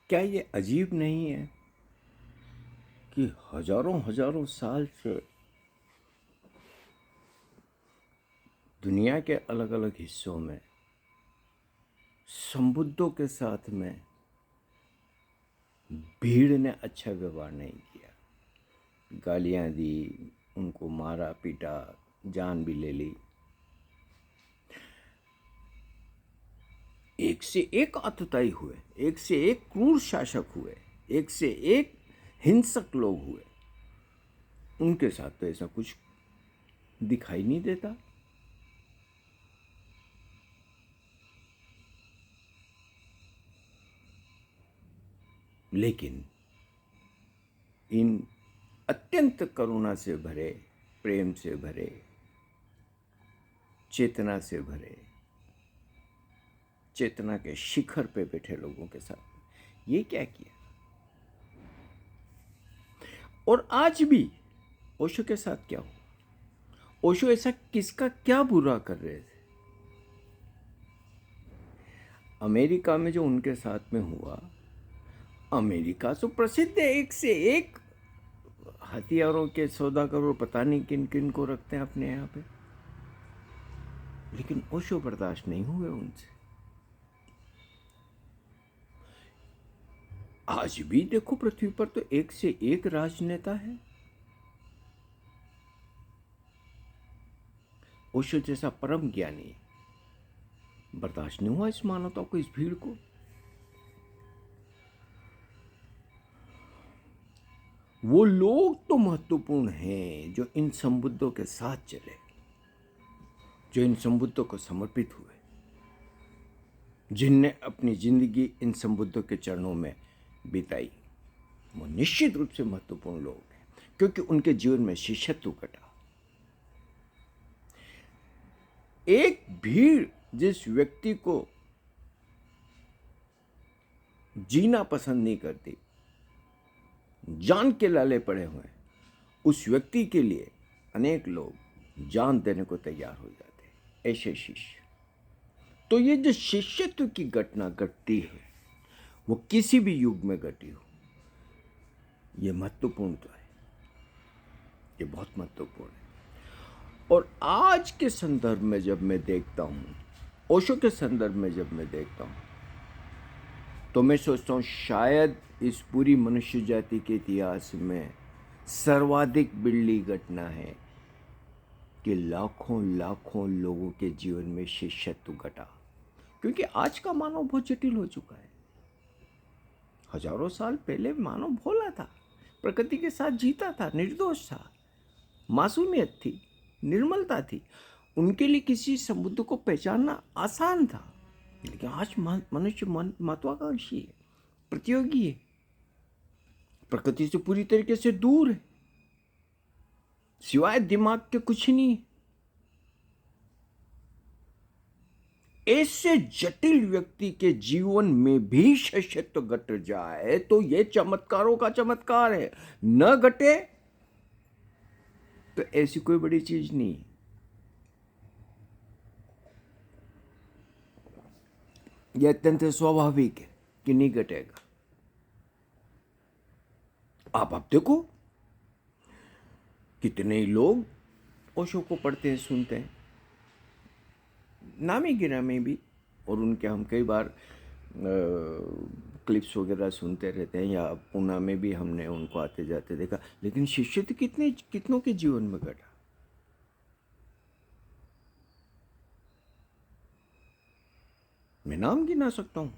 क्या ये अजीब नहीं है कि हजारों हजारों साल से दुनिया के अलग अलग हिस्सों में संबुद्धों के साथ में भीड़ ने अच्छा व्यवहार नहीं किया, गालियां दी, उनको मारा पीटा, जान भी ले ली। एक से एक आतताई हुए, एक से एक क्रूर शासक हुए, एक से एक हिंसक लोग हुए। उनके साथ तो ऐसा कुछ दिखाई नहीं देता। लेकिन इन अत्यंत करुणा से भरे, प्रेम से भरे, चेतना से भरे, चेतना के शिखर पे बैठे लोगों के साथ ये क्या किया। और आज भी ओशो के साथ क्या हुआ? ओशो ऐसा किसका क्या बुरा कर रहे थे? अमेरिका में जो उनके साथ में हुआ, अमेरिका तो प्रसिद्ध है, एक से एक हथियारों के सौदागर और पता नहीं किन किन को रखते हैं अपने यहाँ पे। लेकिन ओशो बर्दाश्त नहीं हुए उनसे। आज भी देखो पृथ्वी पर तो एक से एक राजनेता है। ओशो जैसा परम ज्ञानी बर्दाश्त नहीं हुआ इस मानवता को, इस भीड़ को। वो लोग तो महत्वपूर्ण हैं जो इन संबुद्धों के साथ चले, जो इन संबुद्धों को समर्पित हुए, जिनने अपनी जिंदगी इन संबुद्धों के चरणों में बिताई। वो निश्चित रूप से महत्वपूर्ण लोग हैं, क्योंकि उनके जीवन में शिष्यत्व घटा। एक भीड़ जिस व्यक्ति को जीना पसंद नहीं करती, जान के लाले पड़े हुए, उस व्यक्ति के लिए अनेक लोग जान देने को तैयार हो जाते हैं, ऐसे शिष्य। तो ये जो शिष्यत्व की घटना घटती है, वो किसी भी युग में घटी हो, ये महत्वपूर्ण तो है, ये बहुत महत्वपूर्ण है। और आज के संदर्भ में जब मैं देखता हूँ, ओशो के संदर्भ में जब मैं देखता हूँ, तो मैं सोचता हूँ शायद इस पूरी मनुष्य जाति के इतिहास में सर्वाधिक बिरली घटना है कि लाखों लाखों लोगों के जीवन में शिष्यत्व घटा। क्योंकि आज का मानव बहुत जटिल हो चुका है। हजारों साल पहले मानव भोला था, प्रकृति के साथ जीता था, निर्दोष था, मासूमियत थी, निर्मलता थी। उनके लिए किसी समुद्र को पहचानना आसान था। लेकिन आज मनुष्य महत्वाकांक्षी है, प्रतियोगी है, प्रकृति से पूरी तरीके से दूर है, सिवाय दिमाग के कुछ नहीं। ऐसे जटिल व्यक्ति के जीवन में भी शिष्यत्व घट जाए तो यह चमत्कारों का चमत्कार है। न घटे तो ऐसी कोई बड़ी चीज नहीं। यह अत्यंत स्वाभाविक है कि नहीं घटेगा। आप देखो कितने लोग ओशो को पढ़ते हैं, सुनते हैं, नामी गिरामी भी, और उनके हम कई बार क्लिप्स वगैरह सुनते रहते हैं, या पूना में भी हमने उनको आते जाते देखा। लेकिन शिष्यत्व कितनों के जीवन में घटा? मैं नाम गिना सकता हूं,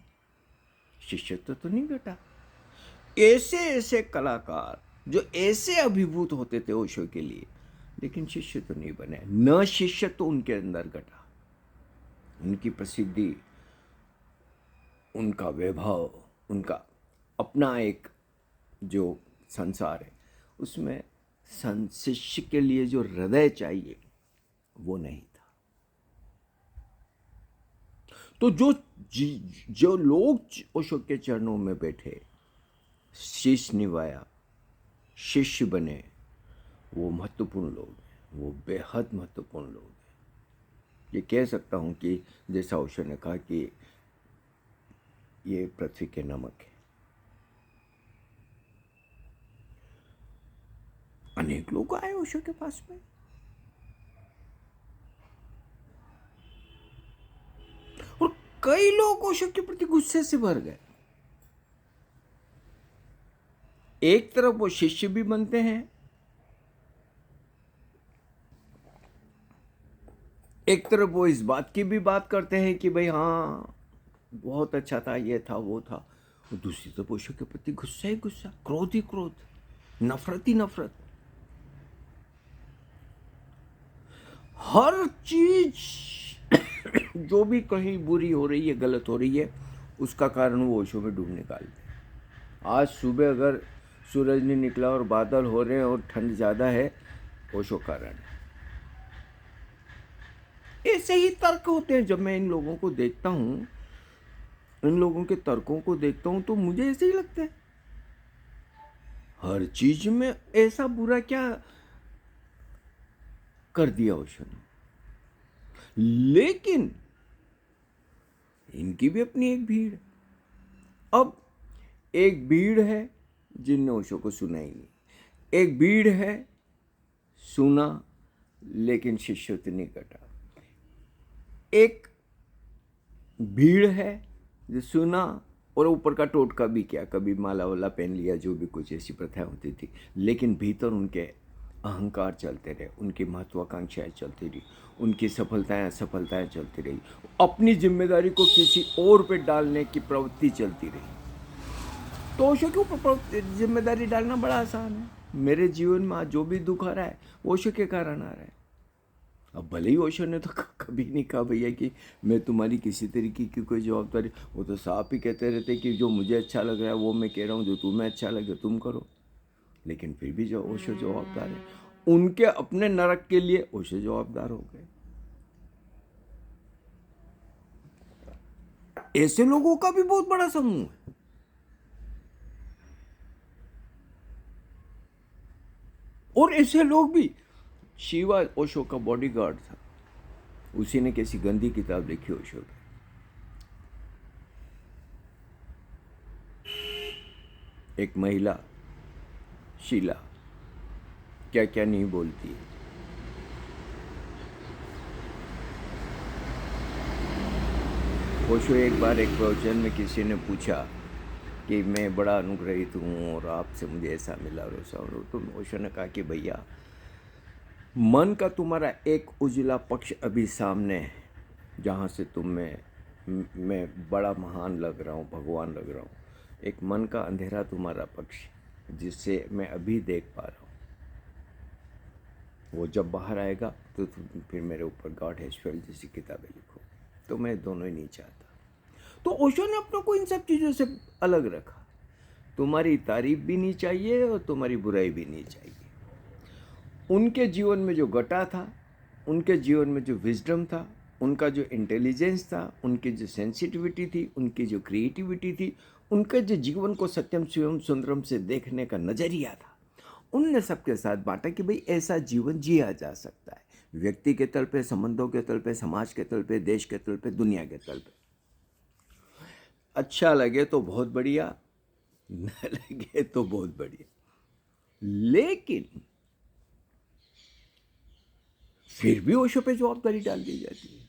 शिष्यत्व तो नहीं घटा। ऐसे ऐसे कलाकार जो ऐसे अभिभूत होते थे ओशो के लिए, लेकिन शिष्य तो नहीं बने। न शिष्य तो उनके अंदर घटा। उनकी प्रसिद्धि, उनका वैभव, उनका अपना एक जो संसार है, उसमें शिष्य के लिए जो हृदय चाहिए वो नहीं था। तो जो लोग ओशो के चरणों में बैठे, शीश निभाया, शिष्य बने, वो महत्वपूर्ण लोग हैं, वो बेहद महत्वपूर्ण लोग हैं। ये कह सकता हूँ कि जैसा ओशो ने कहा कि ये पृथ्वी के नमक है, अनेक लोग आए ओशो के पास में, और कई लोग ओशो के प्रति गुस्से से भर गए। एक तरफ वो शिष्य भी बनते हैं, एक तरफ वो इस बात की भी बात करते हैं कि भाई हाँ बहुत अच्छा था, ये था वो था, और दूसरी तरफ ओशो के प्रति गुस्सा ही गुस्सा, क्रोध ही क्रोध, नफरत ही नफरत। हर चीज जो भी कहीं बुरी हो रही है, गलत हो रही है, उसका कारण वो ओशो में ढूंढ निकालते हैं। आज सुबह अगर सूरज नहीं निकला और बादल हो रहे हैं और ठंड ज़्यादा है, ओशो कारण है। ऐसे ही तर्क होते हैं। जब मैं इन लोगों को देखता हूँ, इन लोगों के तर्कों को देखता हूँ, तो मुझे ऐसे ही लगता है हर चीज में ऐसा बुरा क्या कर दिया ओशो ने। लेकिन इनकी भी अपनी एक भीड़ है। अब एक भीड़ है जिनने ओशो को सुना ही नहीं, एक भीड़ है सुना लेकिन शिष्यत्व नहीं कटा, एक भीड़ है जो सुना और ऊपर का टोटका भी किया, कभी माला वाला पहन लिया, जो भी कुछ ऐसी प्रथाएं होती थी, लेकिन भीतर उनके अहंकार चलते रहे, उनकी महत्वाकांक्षाएं चलती रही, उनकी सफलताएं चलती रही, अपनी जिम्मेदारी को किसी और पे डालने की प्रवृत्ति चलती रही। तो ओशो के ऊपर जिम्मेदारी डालना बड़ा आसान है। मेरे जीवन में आज जो भी दुख आ रहा है ओशो के कारण आ रहा है। अब भले ही ओशो ने तो कभी नहीं कहा भैया कि मैं तुम्हारी किसी तरीके की कोई जवाबदारी, वो तो साफ ही कहते रहते कि जो मुझे अच्छा लग रहा है वो मैं कह रहा हूँ, जो तुम्हें अच्छा लगे तुम करो। लेकिन फिर भी जो ओशो जवाबदार है, उनके अपने नरक के लिए ओशो जवाबदार हो गए। ऐसे लोगों का भी बहुत बड़ा समूह है। और ऐसे लोग भी, शिवा ओशो का बॉडीगार्ड था, उसी ने कैसी गंदी किताब लिखी ओशो की। एक महिला शीला क्या क्या नहीं बोलती है। ओशो एक बार एक प्रवचन में किसी ने पूछा कि मैं बड़ा अनुग्रहित हूँ और आपसे मुझे ऐसा मिला और ऐसा, और तो ओशो ने कहा कि भैया मन का तुम्हारा एक उजला पक्ष अभी सामने है, जहाँ से तुम मैं बड़ा महान लग रहा हूँ, भगवान लग रहा हूँ। एक मन का अंधेरा तुम्हारा पक्ष जिससे मैं अभी देख पा रहा हूँ, वो जब बाहर आएगा तो तुम फिर मेरे ऊपर गॉड हैज फेल्ड जैसी किताबें लिखो। तो मैं दोनों ही नहीं चाहता। तो ओशो ने अपने को इन सब चीज़ों से अलग रखा। तुम्हारी तारीफ भी नहीं चाहिए और तुम्हारी बुराई भी नहीं चाहिए। उनके जीवन में जो घटा था, उनके जीवन में जो विजडम था, उनका जो इंटेलिजेंस था, उनकी जो सेंसिटिविटी थी, उनकी जो क्रिएटिविटी थी, उनके जो जीवन को सत्यम शिवम सुंदरम से देखने का नज़रिया था, उनने सबके साथ बांटा कि भाई ऐसा जीवन जिया जा सकता है, व्यक्ति के तल पे, संबंधों के तल पे, समाज के तल पे, देश के तल पे, दुनिया के तल पे। अच्छा लगे तो बहुत बढ़िया, न लगे तो बहुत बढ़िया, लेकिन फिर भी ओशो पे जवाबदारी डाल दी जाती है।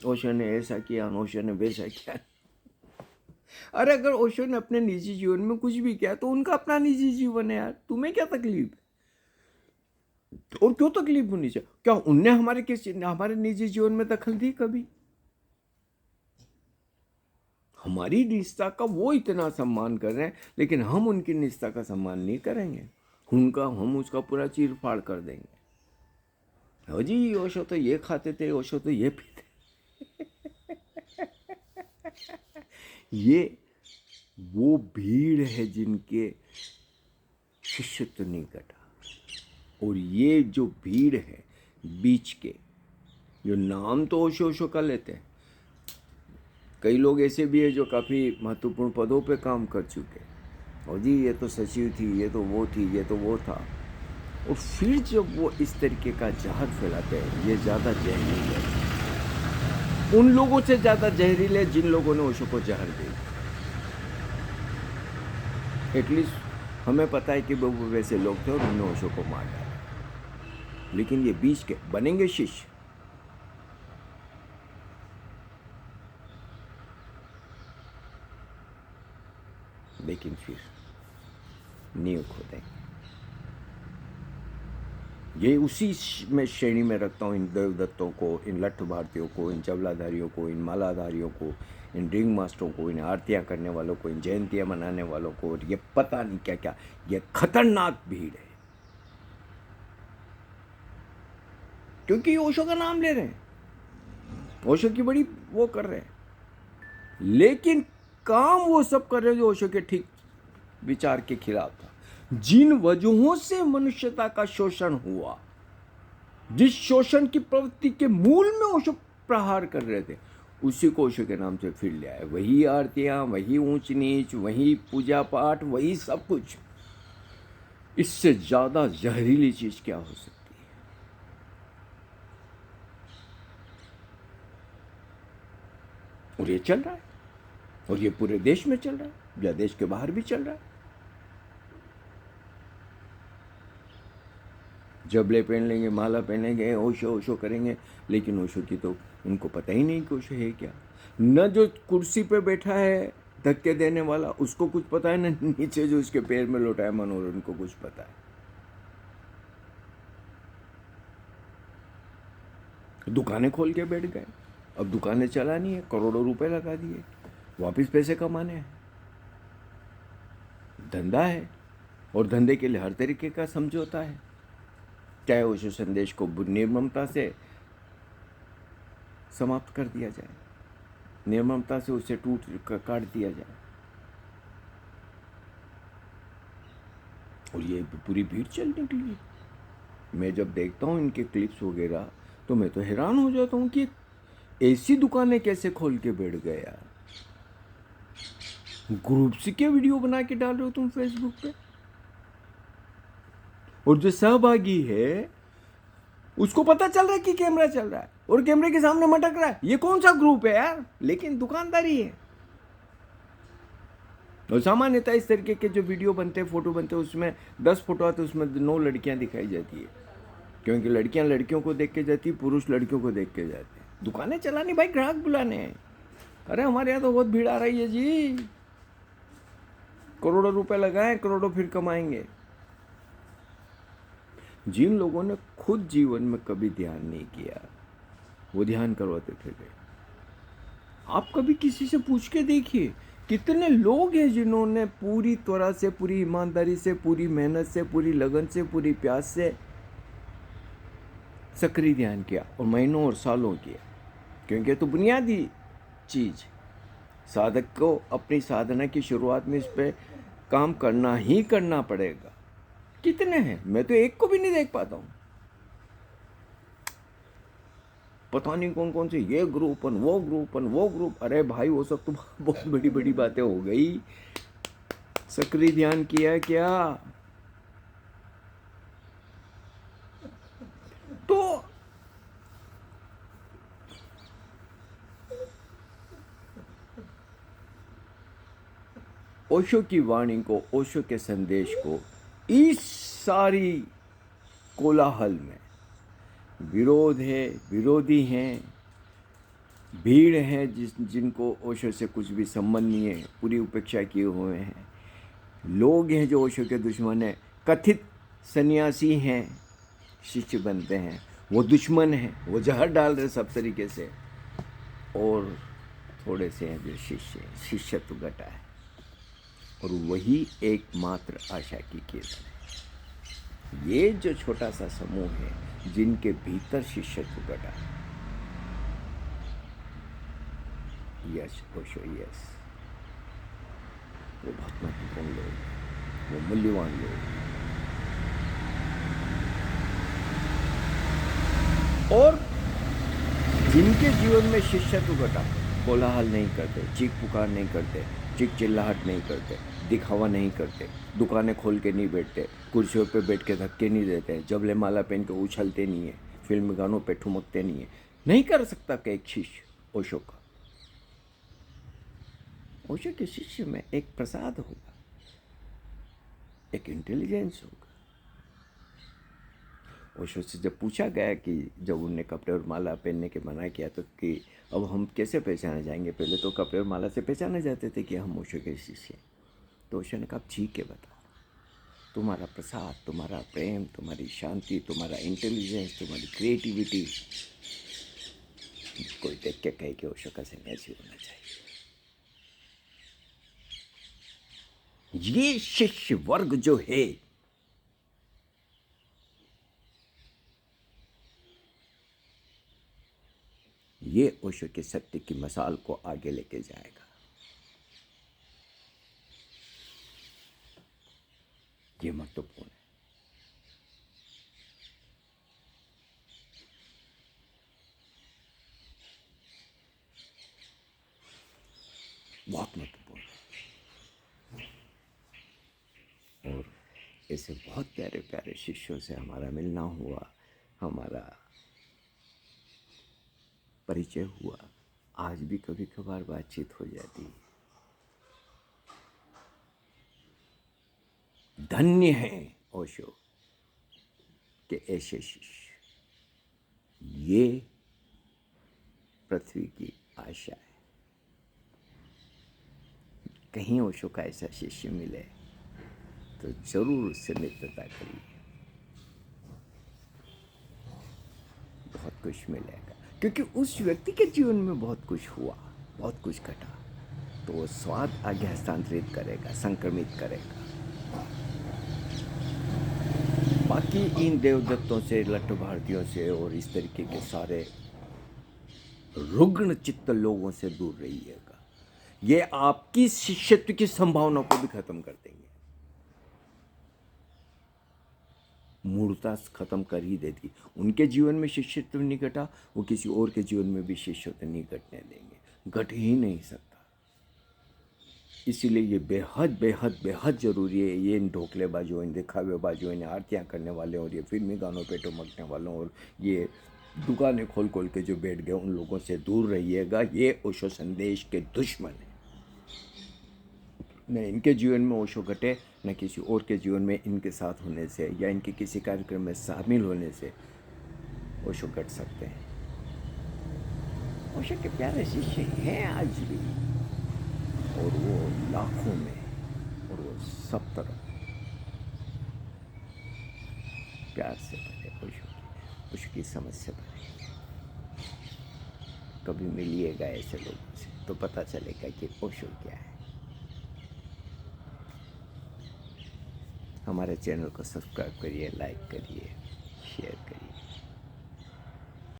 ओशो ने ऐसा किया, ओशो ने वैसा किया। अरे अगर ओशो ने अपने निजी जीवन में कुछ भी किया तो उनका अपना निजी जीवन है यार, तुम्हें क्या तकलीफ है? और क्यों तकलीफ होनी चाहिए? क्या उनने हमारे निजी जीवन में दखल दी कभी? हमारी निजता का वो इतना सम्मान कर रहे हैं, लेकिन हम उनकी निजता का सम्मान नहीं करेंगे, हम उसका पूरा चीर फाड़ कर देंगे। हो जी, ओशो तो ये खाते थे, ओशो तो ये पीते। ये वो भीड़ है जिनके शिष्यत्व नहीं कटा। और ये जो भीड़ है बीच के, जो नाम तो ओशो का लेते हैं, कई लोग ऐसे भी है जो काफ़ी महत्वपूर्ण पदों पे काम कर चुके हैं, और जी ये तो सचिव थी, ये तो वो थी, ये तो वो था। और फिर जब वो इस तरीके का जहर फैलाते हैं, ये ज़्यादा जहरीले है, उन लोगों से ज़्यादा जहरीले जिन लोगों ने ओशो को जहर दी। एटलीस्ट हमें पता है कि वो वैसे लोग थे और उन्होंने ओशो को मार डाला, लेकिन ये बीच के बनेंगे शिष्य। लेकिन फिर नींव खो देंगे। ये उसी में श्रेणी में रखता हूँ इन देवदत्तों को, इन लठ भारतीयों को, इन चवलाधारियों को, इन मालाधारियों को, इन रिंग मास्टरों को, इन आरतियाँ करने वालों को, इन जयंतियाँ मनाने वालों को, और ये पता नहीं क्या क्या, ये खतरनाक भीड़ है, क्योंकि ओशो का नाम ले रहे हैं, ओशो की बड़ी वो कर रहे हैं, लेकिन काम वो सब कर रहे हैं जो ओशो के ठीक विचार के खिलाफ था। जिन वजहों से मनुष्यता का शोषण हुआ, जिस शोषण की प्रवृत्ति के मूल में ओशो प्रहार कर रहे थे, उसी को ओशो के नाम से फिर ले आए। वही आरतियां, वही ऊंच नीच, वही पूजा पाठ, वही सब कुछ। इससे ज्यादा जहरीली चीज क्या हो सकती है? और ये चल रहा है, और ये पूरे देश में चल रहा है, या देश के बाहर भी चल रहा है। जबले पहन लेंगे, माला पहनेंगे, ओशो ओशो करेंगे, लेकिन ओशो की तो उनको पता ही नहीं कि ओशो है क्या। न जो कुर्सी पे बैठा है धक्के देने वाला, उसको कुछ पता है, न नीचे जो उसके पैर में लोटाए मनोहर, उनको कुछ पता है। दुकानें खोल के बैठ गए, अब दुकानें चलानी है, करोड़ों रुपए लगा दिए, वापिस पैसे कमाने हैं। धंधा है, और धंधे के लिए हर तरीके का समझौता है, चाहे ओशो संदेश को निर्ममता से समाप्त कर दिया जाए, निर्ममता से उसे काट दिया जाए। और ये पूरी भीड़ चलने के लिए, मैं जब देखता हूँ इनके क्लिप्स वगैरह, तो मैं तो हैरान हो जाता हूँ कि ऐसी दुकानें कैसे खोल के बैठ गए यार। ग्रुप्स के वीडियो बना के डाल रहे हो तुम फेसबुक पे, और जो सहभागी है उसको पता चल रहा है कि कैमरा चल रहा है, और कैमरे के सामने मटक रहा है। ये कौन सा ग्रुप है यार? लेकिन दुकानदारी है। और सामान्यतः इस तरीके के जो वीडियो बनते हैं, फोटो बनते हैं, उसमें 10 फोटो आते हैं, उसमें 9 लड़कियां दिखाई जाती है, क्योंकि लड़कियां लड़कियों को देख के जाती है, पुरुष लड़कियों को देख के जाते हैं। दुकानें चलानी भाई, ग्राहक बुलाने हैं। अरे हमारे यहाँ तो बहुत भीड़ आ रही है जी, करोड़ों रुपए लगाएं, करोड़ों फिर कमाएंगे। जिन लोगों ने खुद जीवन में कभी ध्यान नहीं किया, वो ध्यान करवाते थे। आप कभी किसी से पूछ के देखिए, कितने लोग हैं जिन्होंने पूरी तरह से, पूरी ईमानदारी से, पूरी मेहनत से, पूरी लगन से, पूरी प्यास से सक्रिय ध्यान किया, और महीनों और सालों किया, क्योंकि तो बुनियादी चीज, साधक को अपनी साधना की शुरुआत में इस पे काम करना ही करना पड़ेगा। कितने हैं? मैं तो एक को भी नहीं देख पाता हूँ। पता नहीं कौन कौन से ये ग्रुपन, वो ग्रुपन, वो ग्रुप। अरे भाई वो सब तो बहुत बड़ी बड़ी बातें हो गई। सक्रिय ध्यान किया क्या? तो ओशो की वाणी को, ओशो के संदेश को इस सारी कोलाहल में विरोध है, विरोधी हैं, भीड़ है जिनको ओशो से कुछ भी संबंध नहीं है, पूरी उपेक्षा किए हुए हैं, लोग हैं जो ओशो के दुश्मन हैं, कथित सन्यासी हैं, शिष्य बनते हैं, वो दुश्मन हैं, वो जहर डाल रहे सब तरीके से, और थोड़े से हैं जो शिष्यत्व घटा है, और वही एकमात्र आशा की किरण है। ये जो छोटा सा समूह है जिनके भीतर शिष्यत्व घटा है, यस ओशो, यस, वो बहुत महत्वपूर्ण लोग, वो मूल्यवान लोग, और जिनके जीवन में शिष्यत्व घटा, कोलाहल नहीं करते, चीख पुकार नहीं करते, चिक चिल्लाहट नहीं करते, दिखावा नहीं करते, दुकानें खोल के नहीं बैठते, कुर्सियों पे बैठ के धक्के नहीं देते, जबले माला पहन के उछलते नहीं है, फिल्म गानों पे ठुमकते नहीं है। नहीं कर सकता क्या एक शिष्य ओशो का? ओशो के शिष्य में एक प्रसाद होगा, एक इंटेलिजेंस होगा। ओशो से जब पूछा गया कि जब उनने कपड़े और माला पहनने के मना किया तो कि अब हम कैसे पहचाने जाएंगे, पहले तो कपड़े और माला से पहचाने जाते थे कि हम ओशो के शिष्य हैं। तो ओशो ने कहा ठीक है, बताओ, तुम्हारा प्रसाद, तुम्हारा प्रेम, तुम्हारी शांति, तुम्हारा इंटेलिजेंस, तुम्हारी क्रिएटिविटी, कोई देख के कहे कि ओशो का सन्यासी होना चाहिए। ये शिष्य वर्ग जो है, ये ओशो के सत्य की मसाल को आगे लेके जाएगा। ये महत्वपूर्ण है। बहुत महत्वपूर्ण है। और ऐसे बहुत प्यारे प्यारे शिष्यों से हमारा मिलना हुआ, हमारा परिचय हुआ, आज भी कभी कभार बातचीत हो जाती है। धन्य है ओशो के ऐसे शिष्य, ये पृथ्वी की आशा है। कहीं ओशो का ऐसा शिष्य मिले तो जरूर उससे मित्रता करिए, बहुत कुछ मिलेगा। क्योंकि उस व्यक्ति के जीवन में बहुत कुछ हुआ, बहुत कुछ घटा, तो वो स्वाद आगे हस्तांतरित करेगा, संक्रमित करेगा। बाकी इन देवदत्तों से, लट्टू भारतीयों से और इस तरीके के सारे रुग्ण चित्त लोगों से दूर रहिएगा। ये आपकी शिष्यत्व की संभावना को भी खत्म कर देंगे, मूर्ता खत्म कर ही देती। उनके जीवन में शिष्यत्व नहीं घटा, वो किसी और के जीवन में भी शिष्यत्व नहीं घटने देंगे, घट ही नहीं सकता। इसीलिए ये बेहद बेहद बेहद ज़रूरी है। ये इन ढोकलेबाजों, इन दिखावेबाजों, इन आरतियाँ करने वाले और ये फिल्मी गानों पे टमकने वालों और ये दुकानें खोल खोल के जो बैठ गए, उन लोगों से दूर रहिएगा। ये ओशो संदेश के दुश्मन है। न इनके जीवन में ओशो घटे, न किसी और के जीवन में इनके साथ होने से या इनके किसी कार्यक्रम में शामिल होने से ओशो घट सकते हैं। ओशो के प्यारे शिष्य हैं आज भी, और वो लाखों में, और वो सब तरफ प्यार से भरे ओशो की समझ से भरे। कभी मिलिएगा ऐसे लोगों से तो पता चलेगा कि ओशो क्या है। हमारे चैनल को सब्सक्राइब करिए, लाइक करिए, शेयर करिए।